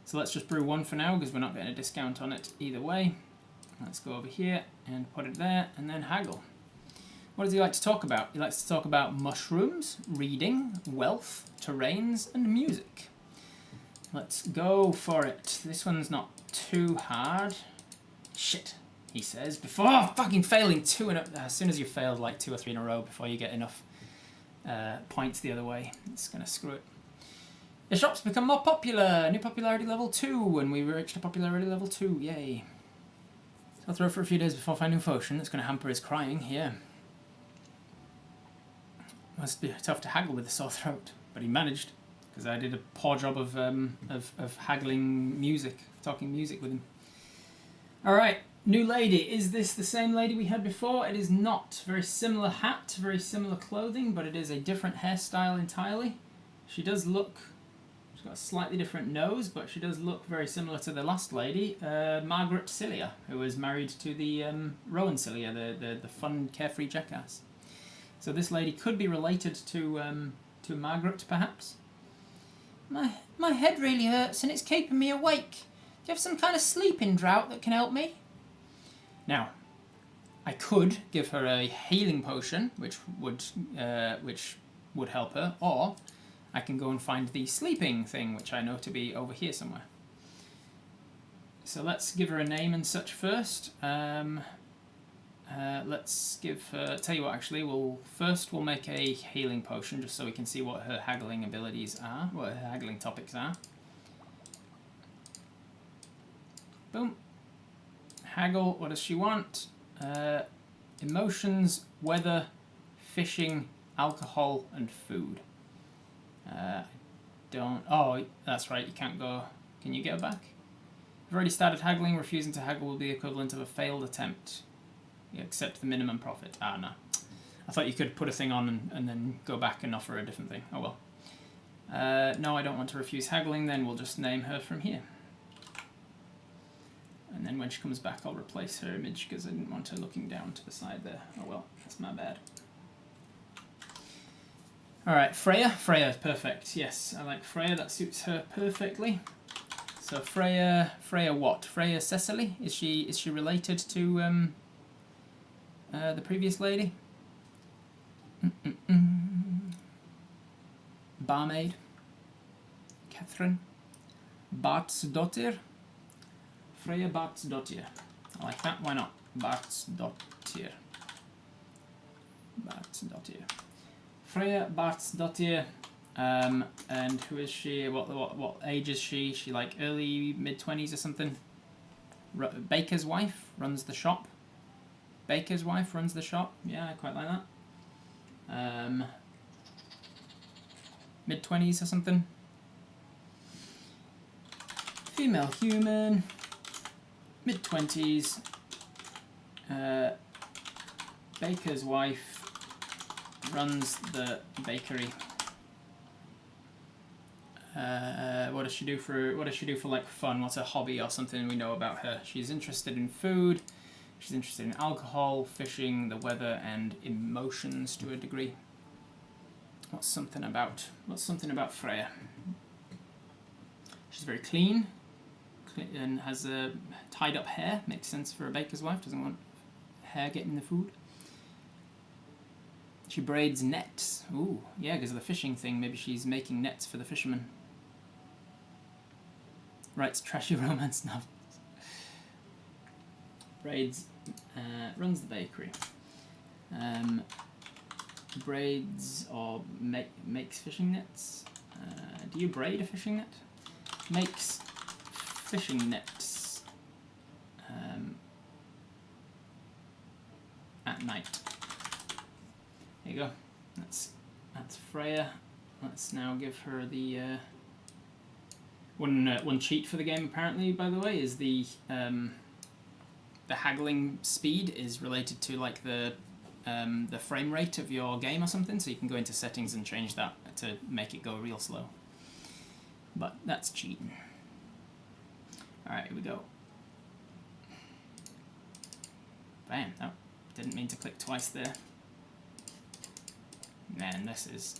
So let's just brew 1 for now because we're not getting a discount on it either way. Let's go over here and put it there and then haggle. What does he like to talk about? He likes to talk about mushrooms, reading, wealth, terrains, and music. Let's go for it. This one's not too hard. Shit, he says, before fucking failing 2 in a... As soon as you failed like 2 or 3 in a row before you get enough points the other way, it's going to screw it. The shop's become more popular. New popularity level 2, and we reached a popularity level 2. Yay. So I'll throw for a few days before finding a potion. That's going to hamper his crying here. Must be tough to haggle with a sore throat, but he managed because I did a poor job of haggling music, talking music with him. All right, new lady. Is this the same lady we had before? It is not. Very similar hat, very similar clothing, but it is a different hairstyle entirely. She does look. She's got a slightly different nose, but she does look very similar to the last lady, Margaret Cilia, who was married to the Rowan Cilia, the fun, carefree jackass. So this lady could be related to Margaret, perhaps. My head really hurts and it's keeping me awake. Do you have some kind of sleeping drought that can help me? Now, I could give her a healing potion, which would help her, or I can go and find the sleeping thing, which I know to be over here somewhere. So let's give her a name and such first. Let's give her, tell you what actually, we'll make a healing potion just so we can see what her haggling abilities are, what her haggling topics are. Boom. Haggle, what does she want? Emotions, weather, fishing, alcohol, and food. Oh, that's right, you can't go, can you get her back? I've already started haggling, refusing to haggle will be the equivalent of a failed attempt. You accept the minimum profit. Ah, no. I thought you could put a thing on and then go back and offer a different thing. Oh well. No, I don't want to refuse haggling, then we'll just name her from here. And then when she comes back, I'll replace her image because I didn't want her looking down to the side there. Oh well, that's my bad. Alright, Freya. Freya is perfect. Yes, I like Freya. That suits her perfectly. So Freya what? Freya Cecily? Is she related to the previous lady? Barmaid. Catherine. Bartsdottir. Freya Bartsdottir. I like that, why not? Bartsdottir. Bartsdottir. Freya Bartsdottir. And who is she? What age is she? She like early mid-20s or something? Baker's wife runs the shop. Baker's wife runs the shop. Yeah, I quite like that. Mid-20s or something. Female human. Mid-20s. Baker's wife runs the bakery. What does she do for like fun? What's a hobby or something we know about her? She's interested in food. She's interested in alcohol, fishing, the weather, and emotions to a degree. What's something about Freya? She's very clean and has tied up hair. Makes sense for a baker's wife. Doesn't want hair getting in the food. She braids nets. Ooh, yeah, because of the fishing thing. Maybe she's making nets for the fishermen. Writes trashy romance novels. Braids, runs the bakery. Braids or makes fishing nets. Do you braid a fishing net? Makes fishing nets at night. There you go. That's Freya. Let's now give her the one cheat for the game. Apparently, by the way, is the haggling speed is related to like the frame rate of your game or something. So you can go into settings and change that to make it go real slow. But that's cheating. Alright, here we go. Bam, oh, didn't mean to click twice there. Man, this is...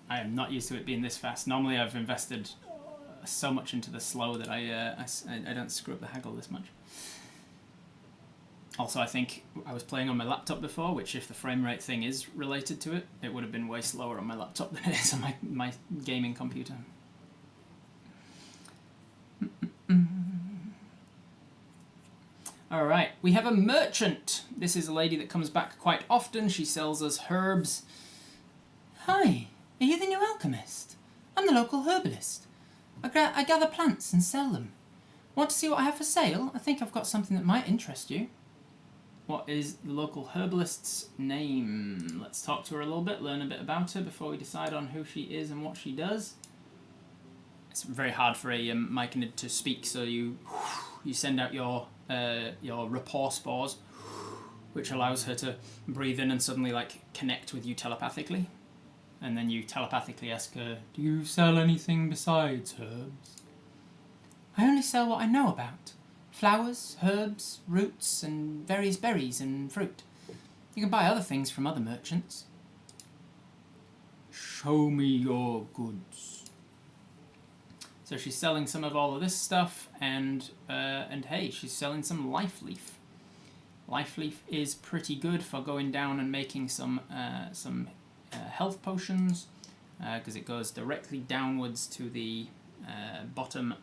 I am not used to it being this fast. Normally I've invested so much into the slow that I don't screw up the haggle this much. Also, I think I was playing on my laptop before, which if the frame rate thing is related to it, it would have been way slower on my laptop than it is on my gaming computer. Alright, we have a merchant. This is a lady that comes back quite often. She sells us herbs. Hi, are you the new alchemist? I'm the local herbalist. I gather plants and sell them. Want to see what I have for sale? I think I've got something that might interest you. What is the local herbalist's name? Let's talk to her a little bit, learn a bit about her before we decide on who she is and what she does. It's very hard for a myconid to speak, so you send out your rapport spores, which allows her to breathe in and suddenly like connect with you telepathically. And then you telepathically ask her, do you sell anything besides herbs? I only sell what I know about. Flowers, herbs, roots, and various berries and fruit. You can buy other things from other merchants. Show me your goods. So she's selling some of all of this stuff, and hey, she's selling some life leaf. Life leaf is pretty good for going down and making some health potions, because it goes directly downwards to the bottom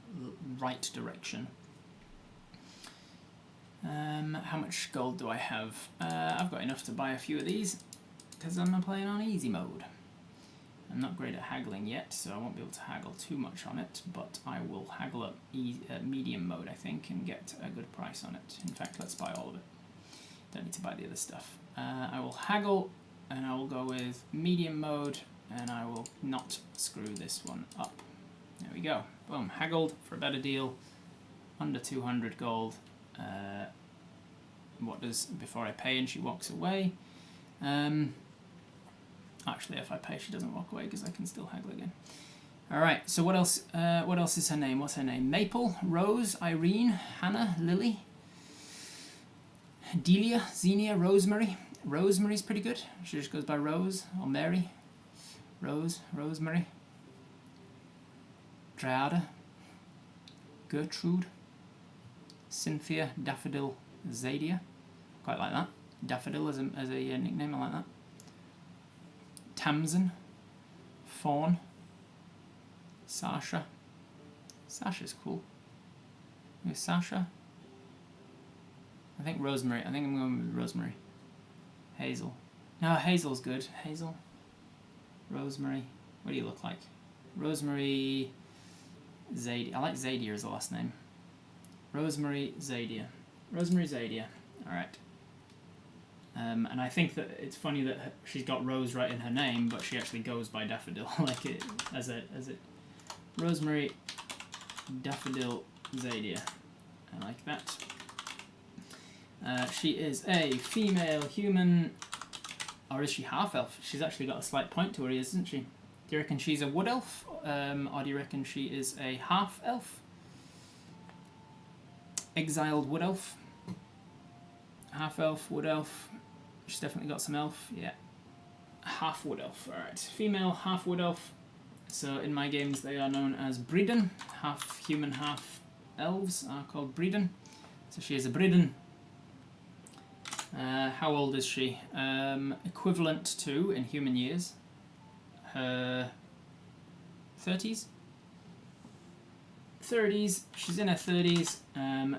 right direction. How much gold do I have? I've got enough to buy a few of these because I'm playing on easy mode. I'm not great at haggling yet, so I won't be able to haggle too much on it, but I will haggle at medium mode, I think, and get a good price on it. In fact, let's buy all of it. Don't need to buy the other stuff. I will haggle, and I will go with medium mode, and I will not screw this one up. There we go. Boom, haggled for a better deal. Under 200 gold. What does before I pay and she walks away? Actually, if I pay, she doesn't walk away because I can still haggle again. All right. So what else? What else is her name? What's her name? Maple, Rose, Irene, Hannah, Lily, Delia, Xenia, Rosemary. Rosemary's pretty good. She just goes by Rose or Mary. Rose, Rosemary. Driada, Gertrude, Cynthia, Daffodil, Zadia. Quite like that. Daffodil as a nickname, I like that. Tamsin, Fawn, Sasha. Sasha's cool. Who's Sasha? I think Rosemary. I think I'm going with Rosemary. Hazel. No, Hazel's good. Hazel. Rosemary. What do you look like? Rosemary Zadia. I like Zadia as the last name. Rosemary Zadia. Rosemary Zadia. Alright. And I think that it's funny that she's got Rose right in her name, but she actually goes by Daffodil, like it as it. Rosemary Daffodil Zadia. I like that. She is a female human, or is she half elf? She's actually got a slight point to her ears, isn't she? Do you reckon she's a wood elf, or do you reckon she is a half elf? Exiled wood elf. Half elf, wood elf. She's definitely got some elf, yeah. Half wood elf, alright. Female half wood elf. So in my games they are known as Breeden. Half human, half elves are called Breeden. So she is a Breeden. How old is she? Equivalent to, in human years, her 30s? 30s. She's in her 30s.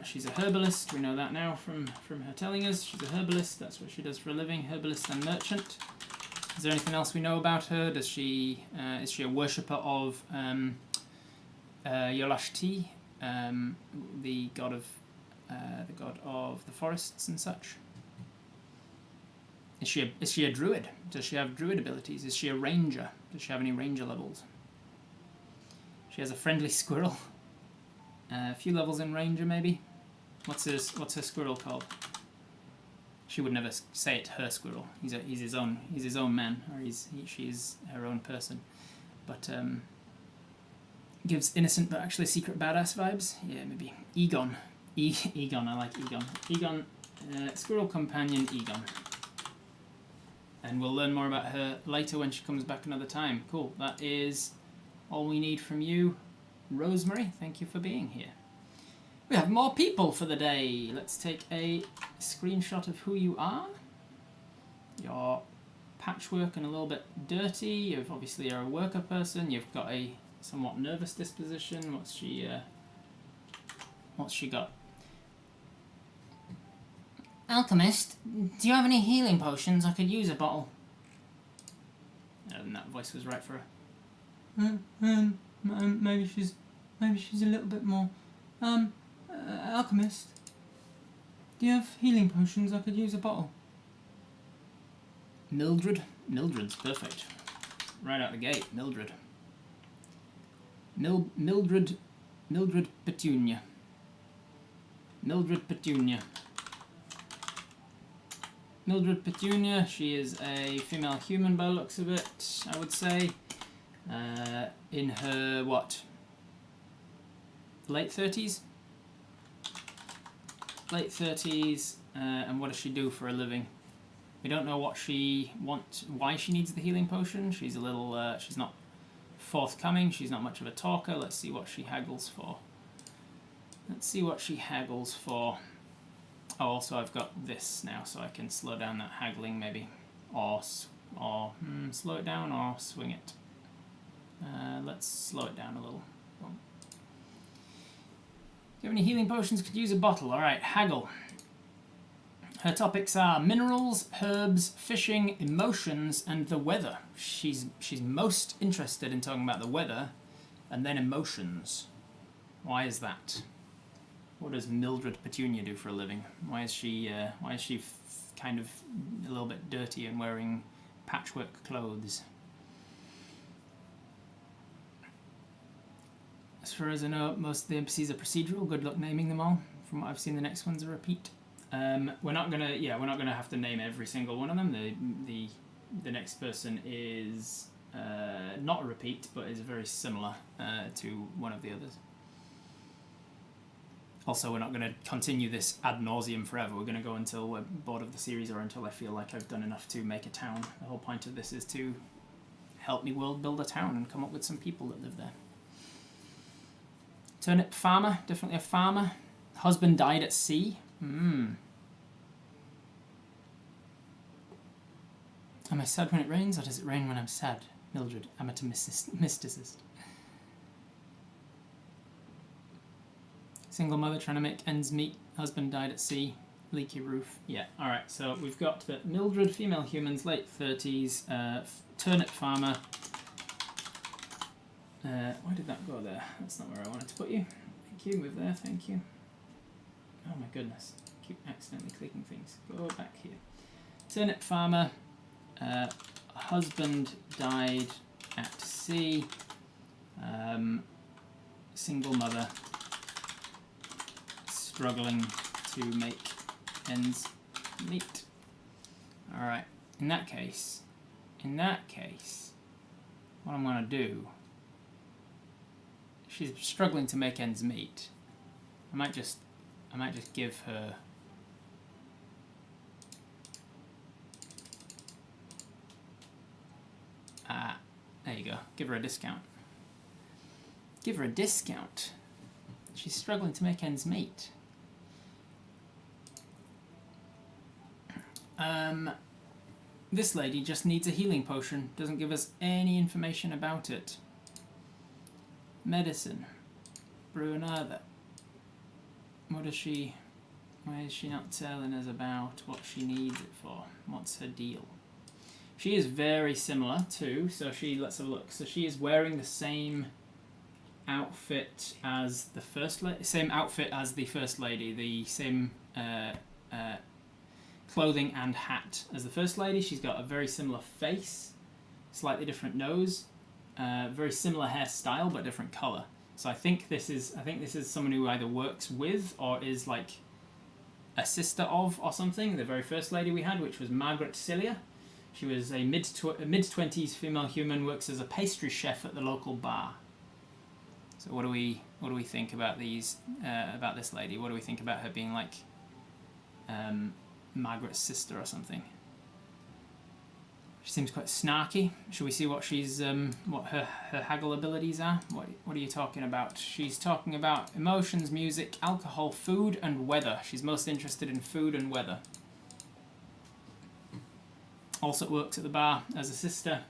She's a herbalist. We know that now from her telling us. She's a herbalist. That's what she does for a living. Herbalist and merchant. Is there anything else we know about her? Does she is she a worshipper of Yolashti, the god of the forests and such? Is she a druid? Does she have druid abilities? Is she a ranger? Does she have any ranger levels? She has a friendly squirrel. A few levels in ranger, maybe. What's her squirrel called? She would never say it. Her squirrel. He's his own man, or she is her own person. but gives innocent but actually secret badass vibes. Yeah, maybe Egon. Egon, I like Egon. Egon, squirrel companion Egon. And we'll learn more about her later when she comes back another time. Cool, that is all we need from you, Rosemary. Thank you for being here. We have more people for the day. Let's take a screenshot of who you are. You're patchwork and a little bit dirty. You've obviously are a worker person. You've got a somewhat nervous disposition. What's she got? Alchemist, do you have any healing potions? I could use a bottle. And that voice was right for her. Maybe she's a little bit more. Alchemist, do you have healing potions? I could use a bottle. Mildred? Mildred's perfect. Right out the gate, Mildred. Mildred Petunia. Mildred Petunia. Mildred Petunia, she is a female human by the looks of it, I would say. In her, what? Late 30s? Late 30s, and what does she do for a living? We don't know what she wants, why she needs the healing potion. She's a little, she's not forthcoming. She's not much of a talker. Let's see what she haggles for. Let's see what she haggles for. Oh, also I've got this now, so I can slow down that haggling maybe, or slow it down or swing it. Let's slow it down a little. Do you have any healing potions? Could use a bottle. All right, haggle. Her topics are minerals, herbs, fishing, emotions, and the weather. She's most interested in talking about the weather, and then emotions. Why is that? What does Mildred Petunia do for a living? Why is she kind of a little bit dirty and wearing patchwork clothes? As far as I know, most of the NPCs are procedural. Good luck naming them all. From what I've seen, the next one's a repeat. We're not gonna have to name every single one of them. The next person is not a repeat, but is very similar to one of the others. Also, we're not going to continue this ad nauseum forever. We're going to go until we're bored of the series or until I feel like I've done enough to make a town. The whole point of this is to help me world build a town and come up with some people that live there. Turnip farmer, definitely a farmer. Husband died at sea. Am I sad when it rains, or does it rain when I'm sad? Mildred, amateur mysticist. Single mother trying to make ends meet. Husband died at sea. Leaky roof. Yeah, alright, so we've got the Mildred, female humans, late 30s, turnip farmer. Why did that go there? That's not where I wanted to put you. Thank you, move there, thank you. Oh my goodness, I keep accidentally clicking things. Go back here. Turnip farmer, husband died at sea, single mother, struggling to make ends meet. Alright, in that case, what I'm going to do, she's struggling to make ends meet. I might just give her there you go. Give her a discount. Give her a discount. She's struggling to make ends meet. This lady just needs a healing potion. Doesn't give us any information about it. Medicine. Brew another. Why is she not telling us about what she needs it for? What's her deal? She is very similar too, so let's have a look. So she is wearing the same outfit as the first lady, the same clothing and hat as the first lady. She's got a very similar face, slightly different nose, very similar hairstyle but different color. So I think this is someone who either works with or is like a sister of or something. The very first lady we had, which was Margaret Cilia, She was a mid-20s female human, works as a pastry chef at the local bar. So what do we think about these about this lady? What do we think about her being like Margaret's sister or something? She seems quite snarky. Should we see what she's what her haggle abilities are? What are you talking about? She's talking about emotions, music, alcohol, food, and weather. She's most interested in food and weather. Also works at the bar as a sister.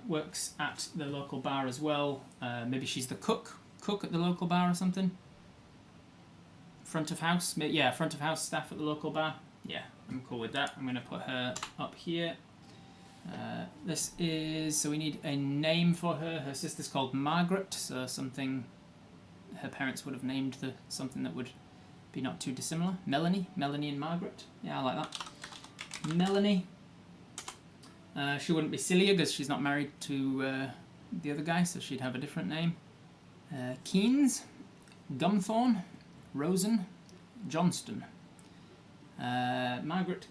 Works at the local bar as well. Maybe she's the cook at the local bar or something. Front of house, yeah, front of house staff at the local bar. Yeah, I'm cool with that. I'm going to put her up here. This is, so we need a name for her. Her sister's called Margaret, so something her parents would have named something that would be not too dissimilar. Melanie and Margaret. Yeah, I like that. Melanie. She wouldn't be Celia because she's not married to the other guy, so she'd have a different name. Keynes, Gumthorne, Rosen, Johnston. Melanie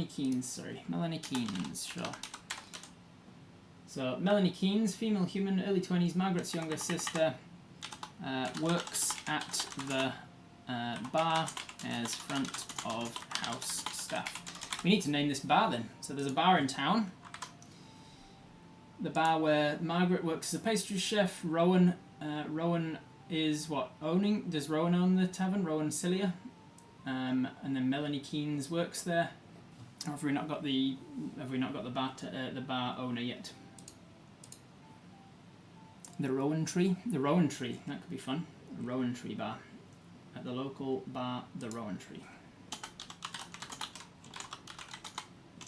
Keynes, sure. So Melanie Keynes, female human, early 20s, Margaret's younger sister, works at the bar as front of house staff. We need to name this bar then. So there's a bar in town. The bar where Margaret works as a pastry chef. Rowan is what, owning? Does Rowan own the tavern? Rowan Cilia. And then Melanie Keynes works there. Or have we not got the bar owner yet? The Rowan Tree, that could be fun. The Rowan Tree bar at the local bar, the Rowan Tree.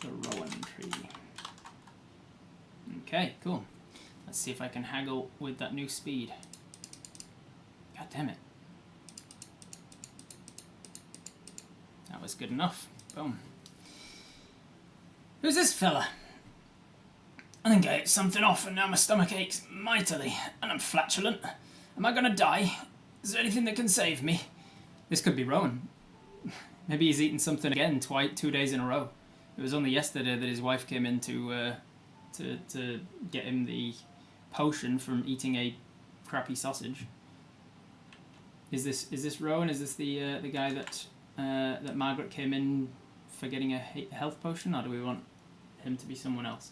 The Rowan Tree. Okay, cool. Let's see if I can haggle with that new speed. God damn it. That was good enough. Boom. Who's this fella? I think I ate something off and now my stomach aches mightily and I'm flatulent. Am I gonna die? Is there anything that can save me? This could be Rowan. Maybe he's eaten something again 2 days in a row. It was only yesterday that his wife came in to get him the potion from eating a crappy sausage. Is this Rowan? Is this the guy that Margaret came in for getting a health potion, or do we want him to be someone else?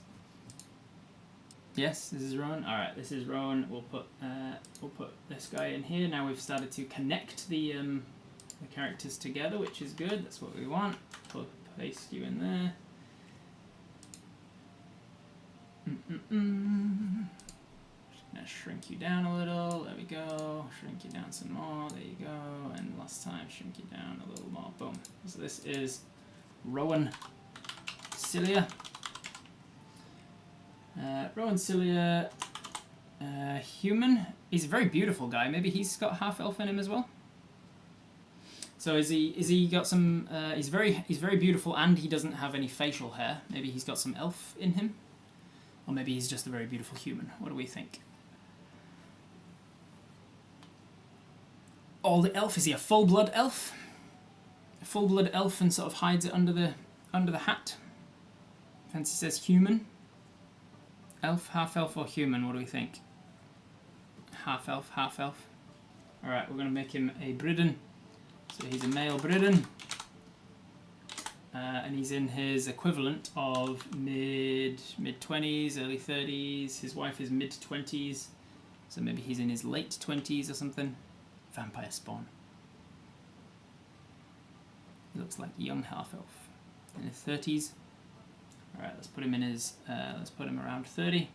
Yes, this is Rowan. All right, this is Rowan. We'll put this guy in here. Now we've started to connect the characters together, which is good. That's what we want. Paste you in there. Just gonna shrink you down a little. There we go. Shrink you down some more. There you go. And last time, shrink you down a little more. Boom. So this is Rowan Cilia. Rowan Cilia, human. He's a very beautiful guy. Maybe he's got half elf in him as well. So is he got some? He's very beautiful, and he doesn't have any facial hair. Maybe he's got some elf in him, or maybe he's just a very beautiful human. What do we think? All the elf. Is he a full-blood elf? A full-blood elf, and sort of hides it under the hat. Fancy says human. Elf, half elf, or human? What do we think? Half elf, half elf. All right, we're gonna make him a Bridden. So he's a male Bridden, and he's in his equivalent of mid-20s, early 30s. His wife is mid-20s, so maybe he's in his late 20s or something. Vampire spawn. He looks like a young half elf in his 30s. All right, let's put him in his. Let's put him around 30,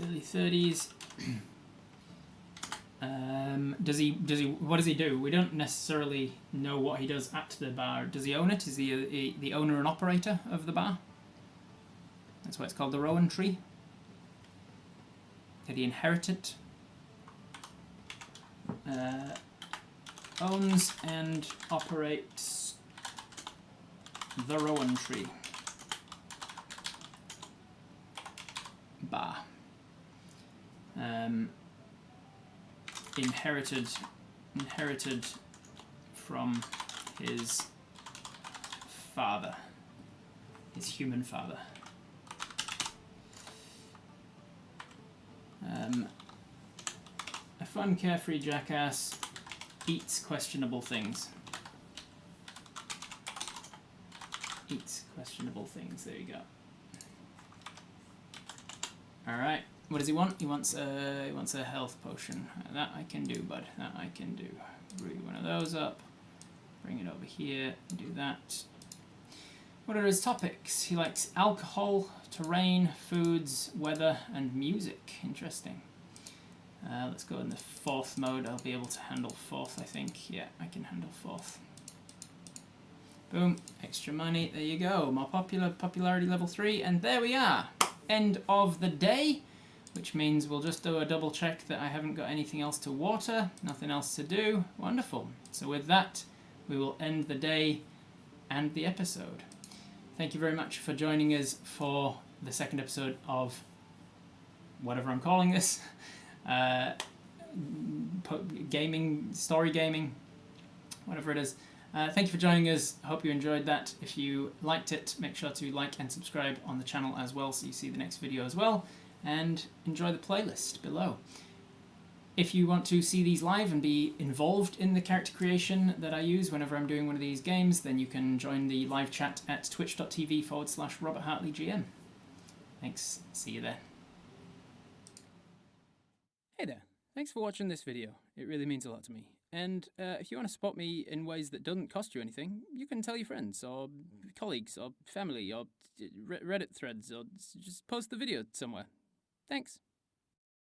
early 30s. What does he do? We don't necessarily know what he does at the bar. Does he own it? Is he the owner and operator of the bar? That's why it's called the Rowan Tree. Did he inherit it? Owns and operates the Rowan Tree bar. Inherited from his father. his human father. A fun, carefree jackass eats questionable things. Eats questionable things. There you go. All right. What does he want? He wants a health potion. That I can do, bud. That I can do. Brew one of those up. Bring it over here. Do that. What are his topics? He likes alcohol, terrain, foods, weather, and music. Interesting. Let's go in the 4th mode. I'll be able to handle 4th, I think. Yeah, I can handle 4th. Boom. Extra money. There you go. More popularity level 3. And there we are. End of the day. Which means we'll just do a double check that I haven't got anything else to water. Nothing else to do. Wonderful. So with that, we will end the day and the episode. Thank you very much for joining us for the 2nd episode of whatever I'm calling this. Gaming, story gaming, whatever it is. Thank you for joining us. I hope you enjoyed that. If you liked it, make sure to like and subscribe on the channel as well so you see the next video as well. And enjoy the playlist below. If you want to see these live and be involved in the character creation that I use whenever I'm doing one of these games, then you can join the live chat at twitch.tv/RobertHartleyGM. Thanks. See you there. Hey there. Thanks for watching this video. It really means a lot to me. And if you want to support me in ways that doesn't cost you anything, you can tell your friends or colleagues or family or Reddit threads or just post the video somewhere. Thanks.